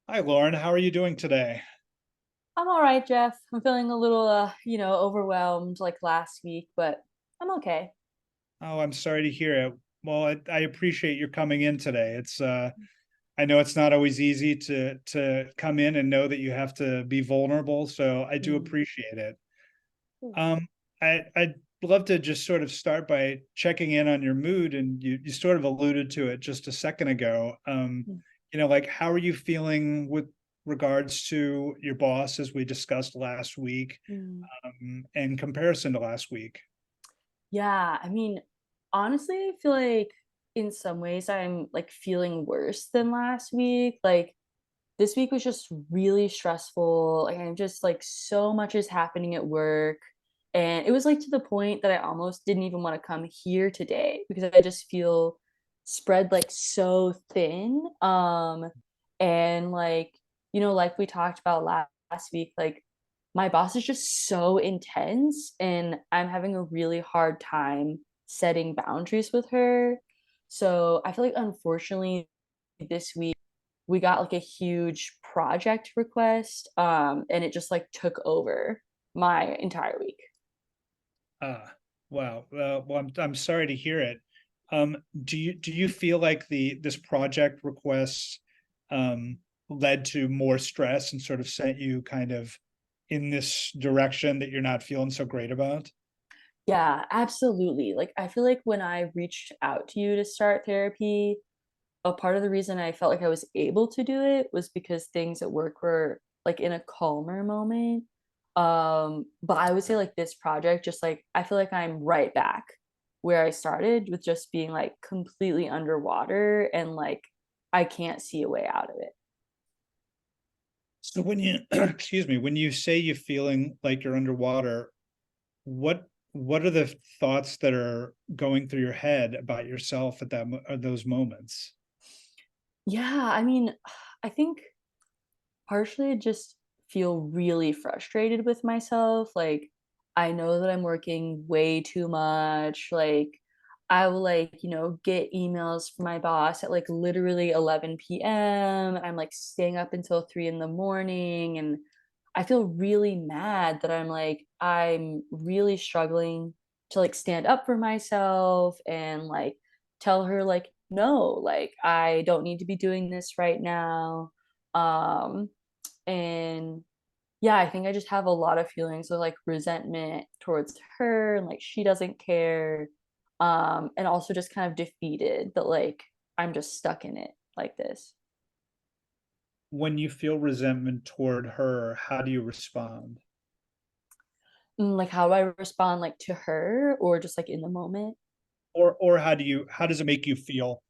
Hi, Lauren. How are you doing today? I'm all right, Jeff. I'm feeling a little, overwhelmed like last week, but I'm okay. Oh, I'm sorry to hear it. Well, I appreciate your coming in today. I know it's not always easy to come in and know that you have to be vulnerable, so I do Mm. appreciate it. Mm. Um, I'd love to just sort of start by checking in on your mood, and you sort of alluded to it just a second ago. Mm. Like how are you feeling with regards to your boss as we discussed last week, Mm. in comparison to last week? Yeah, I mean, honestly, I feel like in some ways I'm like feeling worse than last week. Like this week was just really stressful. Like I'm just like so much is happening at work. And it was like to the point that I almost didn't even want to come here today because I just feel spread like so thin. And like, like we talked about last week, like my boss is just so intense and I'm having a really hard time setting boundaries with her. So I feel like unfortunately this week we got like a huge project request and it just like took over my entire week. Ah, wow. Well, I'm sorry to hear it. Do you feel like the this project request um, led to more stress and sort of sent you kind of in this direction that you're not feeling so great about? Yeah, absolutely. Like I feel like when I reached out to you to start therapy, a part of the reason I felt like I was able to do it was because things at work were like in a calmer moment. But I would say like this project, just like I feel like I'm right back where I started with just being like completely underwater and like I can't see a way out of it. So when you excuse me, when you say you're feeling like you're underwater, what are the thoughts that are going through your head about yourself at those moments? Yeah, I mean, I think partially I just feel really frustrated with myself. Like, I know that I'm working way too much. Like, I will like, get emails from my boss at like literally 11 p.m. I'm like staying up until 3 in the morning. And I feel really mad that I'm really struggling to like stand up for myself and like tell her, like, no, like, I don't need to be doing this right now. Um, and yeah, I think I just have a lot of feelings of like resentment towards her and like she doesn't care. And also just kind of defeated that like I'm just stuck in it like this. When you feel resentment toward her, how do you respond? Like how do I respond like to her or just like in the moment? Or how does it make you feel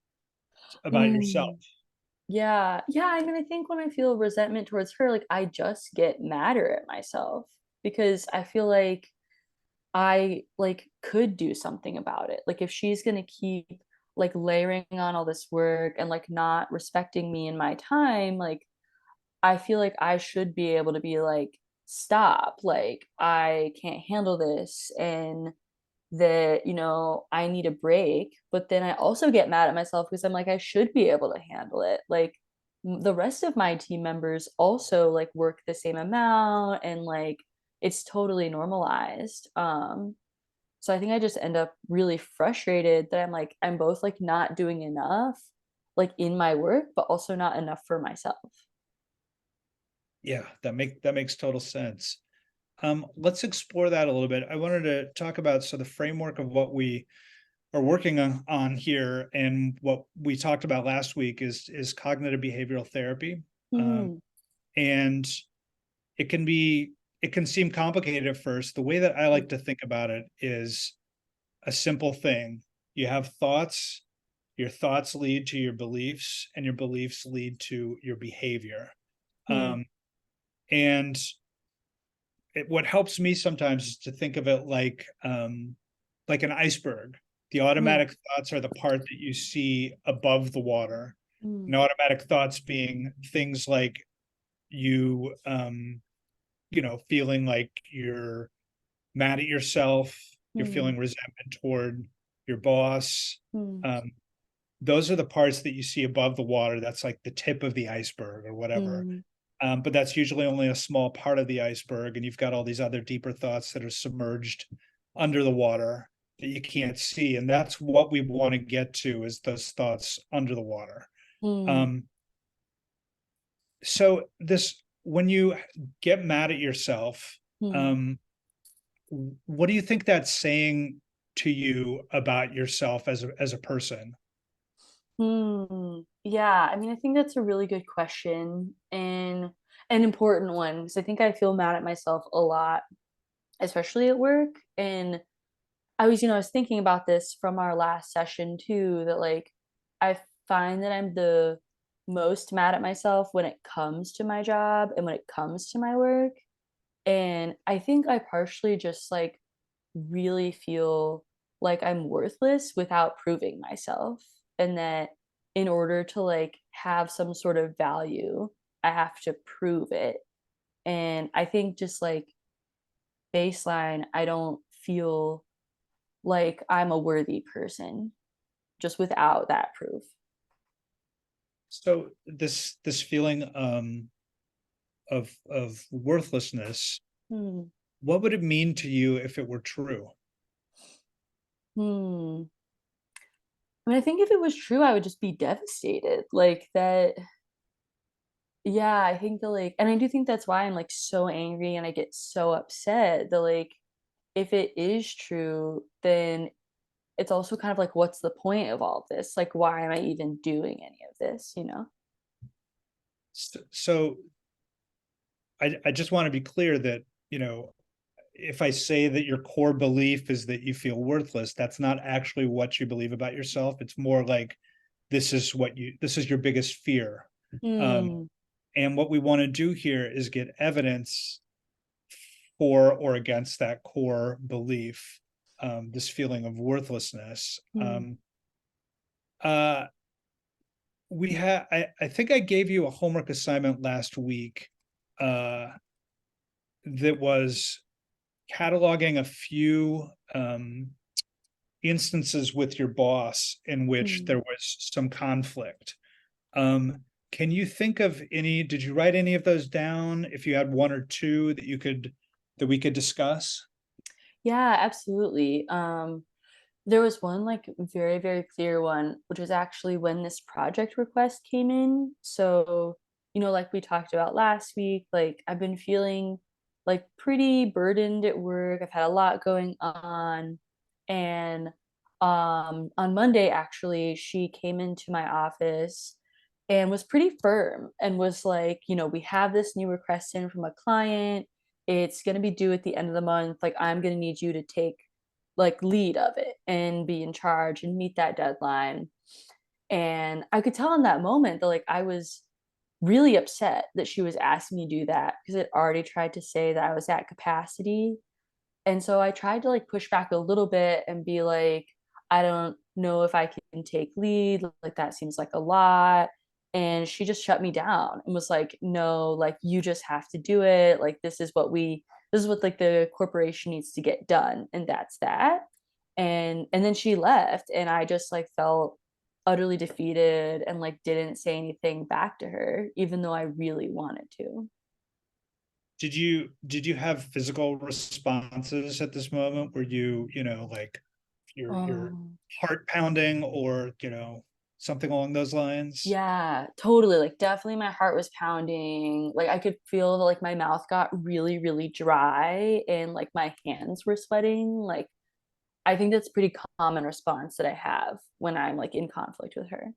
about yourself? Mm, yeah. Yeah, I mean, I think when I feel resentment towards her, like I just get madder at myself because I feel like I like could do something about it. Like if she's gonna keep like layering on all this work and like not respecting me and my time, like I feel like I should be able to be like, stop, like I can't handle this and that, I need a break. But then I also get mad at myself because I'm like, I should be able to handle it. Like the rest of my team members also like work the same amount and like it's totally normalized. So I think I just end up really frustrated that I'm both like not doing enough like in my work, but also not enough for myself. Yeah, that makes total sense. Let's explore that a little bit. I wanted to talk about the framework of what we are working on here, and what we talked about last week is cognitive behavioral therapy. Um, Mm. and it can be it can seem complicated at first. The way that I like to think about it is a simple thing. You have thoughts, your thoughts lead to your beliefs, and your beliefs lead to your behavior. Mm. Um, and what helps me sometimes is to think of it like an iceberg. The Mm. automatic thoughts are the part that you see above the water. Mm. And automatic thoughts being things like you feeling like you're mad at yourself, you're Mm. feeling resentment toward your boss, Mm. um, those are the parts that you see above the water. That's like the tip of the iceberg or whatever. Mm, But that's usually only a small part of the iceberg, and you've got all these other deeper thoughts that are submerged under the water that you can't see, and that's what we want to get to, is those thoughts under the water. mm, Um, so this, when you get mad at yourself, mm, um, what do you think that's saying to you about yourself as a person? Yeah, I mean, I think that's a really good question and an important one because I think I feel mad at myself a lot, especially at work. And I was thinking about this from our last session too, that like I find that I'm the most mad at myself when it comes to my job and when it comes to my work. And I think I partially just like really feel like I'm worthless without proving myself. And that in order to like have some sort of value, I have to prove it. And I think just like baseline, I don't feel like I'm a worthy person just without that proof. So this feeling of worthlessness, Hmm. what would it mean to you if it were true? Hmm. I mean, I think if it was true, I would just be devastated. Like that. Yeah, I think that like, and I do think that's why I'm like so angry and I get so upset that like, if it is true, then it's also kind of like, what's the point of all of this? Like, why am I even doing any of this, you know? So I just want to be clear that, you know, if I say that your core belief is that you feel worthless, that's not actually what you believe about yourself. It's more like this is your biggest fear. Um, Hmm. and what we want to do here is get evidence for or against that core belief, this feeling of worthlessness. Hmm. Uh, I think I gave you a homework assignment last week, uh, that was cataloging a few instances with your boss in which Hmm. there was some conflict. Um, can you think of any, did you write any of those down? If you had one or two that that we could discuss? Yeah, absolutely. There was one like very, very clear one, which was actually when this project request came in. So, like we talked about last week, like I've been feeling like pretty burdened at work. I've had a lot going on. And on Monday, actually, she came into my office and was pretty firm and was like, we have this new request in from a client. It's going to be due at the end of the month. Like, I'm going to need you to take like lead of it and be in charge and meet that deadline. And I could tell in that moment that like I was really upset that she was asking me to do that because it already tried to say that I was at capacity. And so I tried to like push back a little bit and be like, I don't know if I can take lead. Like that seems like a lot. And she just shut me down and was like, no, like you just have to do it. Like this is what like the corporation needs to get done. And that's that. And then she left and I just like felt utterly defeated and like didn't say anything back to her, even though I really wanted to. Did you have physical responses at this moment? Were you, like your Oh. heart pounding, or, something along those lines? Yeah, totally, like, definitely my heart was pounding, like, I could feel that, like, my mouth got really, really dry and, like, my hands were sweating, like, I think that's a pretty common response that I have when I'm, like, in conflict with her.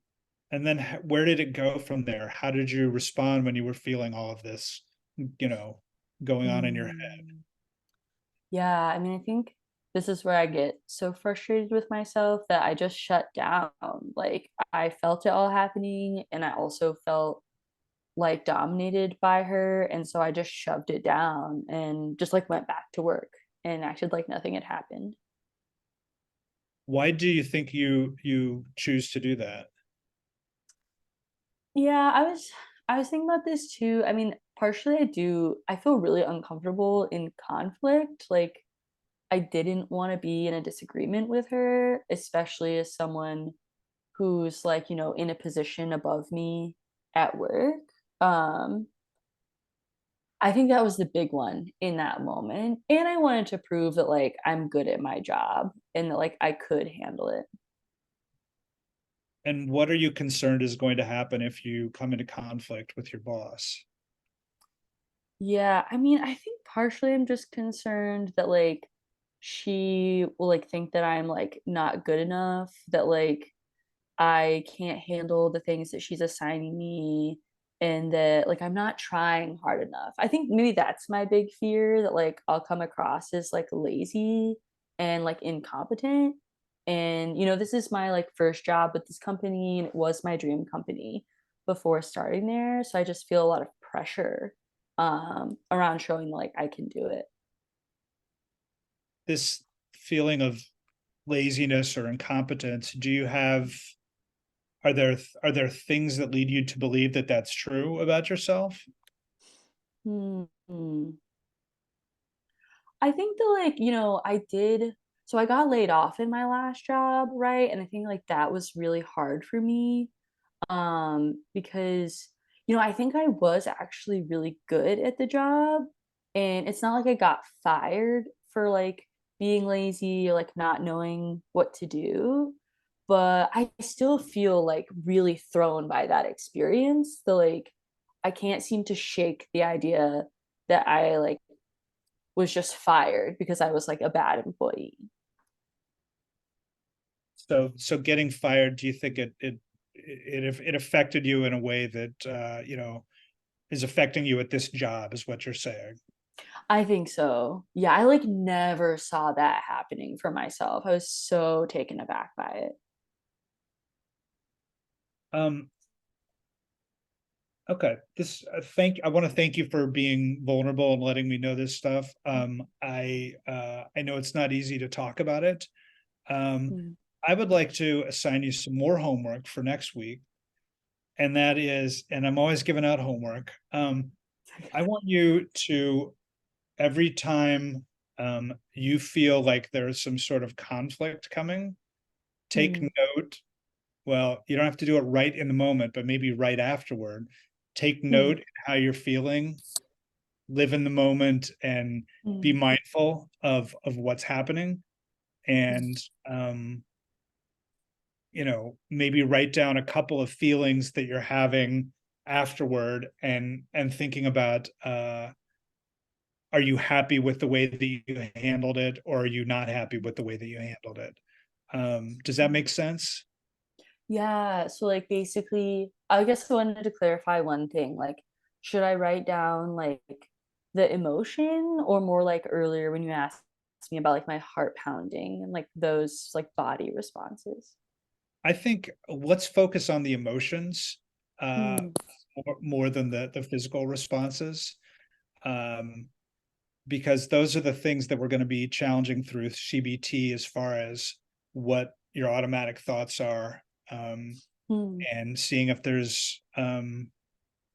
And then where did it go from there? How did you respond when you were feeling all of this, you know, going on in your head? Mm. Yeah, I mean, I think this is where I get so frustrated with myself that I just shut down, like, I felt it all happening, and I also felt like dominated by her, and so I just shoved it down and just like went back to work and acted like nothing had happened. Why do you think you choose to do that? Yeah, I was thinking about this too. I mean, partially I feel really uncomfortable in conflict. Like I didn't want to be in a disagreement with her, especially as someone who's like, in a position above me at work. Um, I think that was the big one in that moment. And I wanted to prove that like I'm good at my job and that like I could handle it. And what are you concerned is going to happen if you come into conflict with your boss? Yeah, I mean, I think partially I'm just concerned that like she will like think that I'm like not good enough, that like I can't handle the things that she's assigning me, and that like I'm not trying hard enough. I think maybe that's my big fear, that like I'll come across as like lazy and like incompetent. And this is my like first job with this company, and it was my dream company before starting there. So I just feel a lot of pressure around showing like I can do it. This feeling of laziness or incompetence, do you have are there things that lead you to believe that that's true about yourself? Hmm. I think that like, I did, so I got laid off in my last job, right? And I think like that was really hard for me because I think I was actually really good at the job, and it's not like I got fired for like being lazy or like not knowing what to do, but I still feel like really thrown by that experience. The like I can't seem to shake the idea that I like was just fired because I was like a bad employee. So getting fired, do you think it affected you in a way that is affecting you at this job, is what you're saying? I think so. Yeah, I like never saw that happening for myself. I was so taken aback by it. Um, okay. I want to thank you for being vulnerable and letting me know this stuff. I know it's not easy to talk about it. Um, Mm. I would like to assign you some more homework for next week, and that is, and I'm always giving out homework. I want you to, every time you feel like there's some sort of conflict coming, take Mm. note. Well, you don't have to do it right in the moment, but maybe right afterward. Take Mm. note how you're feeling, live in the moment, and be Mm. mindful of what's happening. And maybe write down a couple of feelings that you're having afterward, and thinking about are you happy with the way that you handled it, or are you not happy with the way that you handled it? Does that Mm. make sense? Yeah, so like basically, I guess I wanted to clarify one thing. Like, should I write down like the emotion, or more like earlier when you asked me about like my heart pounding and like those like body responses? I think let's focus on the emotions uh, Mm. more than the physical responses, um, because those are the things that we're going to be challenging through CBT, as far as what your automatic thoughts are, um, Mm. and seeing if there's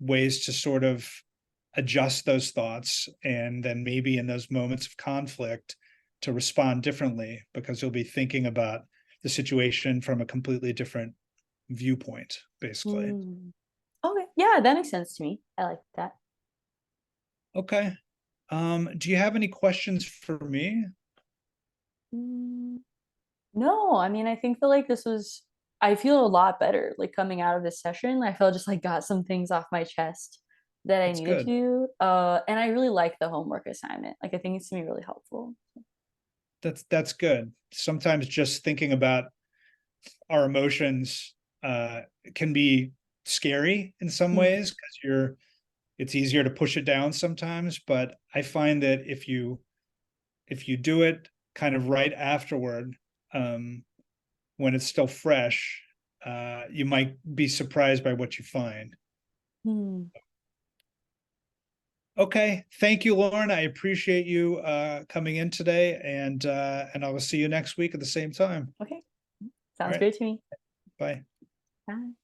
ways to sort of adjust those thoughts, and then maybe in those moments of conflict to respond differently, because you'll be thinking about the situation from a completely different viewpoint, basically. Mm. Okay, yeah, that makes sense to me. I like that. Okay. Do you have any questions for me? Mm. No, I mean, I think that like I feel a lot better like coming out of this session. I feel just like got some things off my chest that I That's needed good. to. And I really like the homework assignment. Like, I think it's gonna be really helpful. That's good. Sometimes just thinking about our emotions uh, can be scary in some Mm. ways, because it's easier to push it down sometimes. But I find that if you do it kind of right afterward, um, when it's still fresh, you might be surprised by what you find. Hmm. Okay, thank you, Lauren. I appreciate you coming in today, and I will see you next week at the same time. Okay, All sounds right, great to me. bye. Bye.